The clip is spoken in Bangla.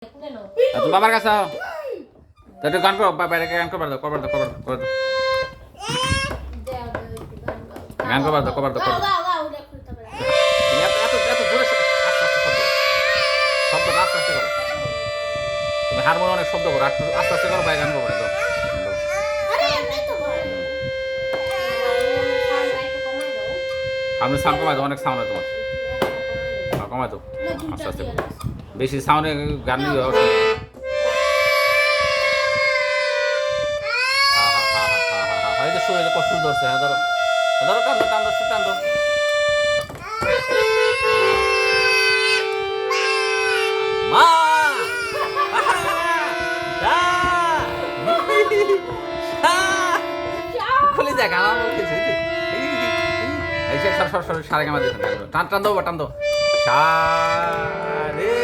তুমি বাবার কাছে আও তো একটু গান করো বাইরে গান করবার দাও গান করবার দাও তুমি এত জোরে আস্তে আস্তে আস্তে আস্তে করো তুমি হারমোনিয়াম অনেক শব্দ করো একটু আস্তে আস্তে করো বাইরে গান করবার দাও আপনি সাউন্ড কমাই দাও অনেক সাউন্ড হয় তোমার কমাই দাও আস্তে আস্তে বেশি সাউন্ডে গান নিয়ে সুর ধরছে হ্যাঁ ধরো ধরো টান দো সুর টান দো মা খুলে দেখ আমার সর সারে গামা দিতেন টান দো সা রে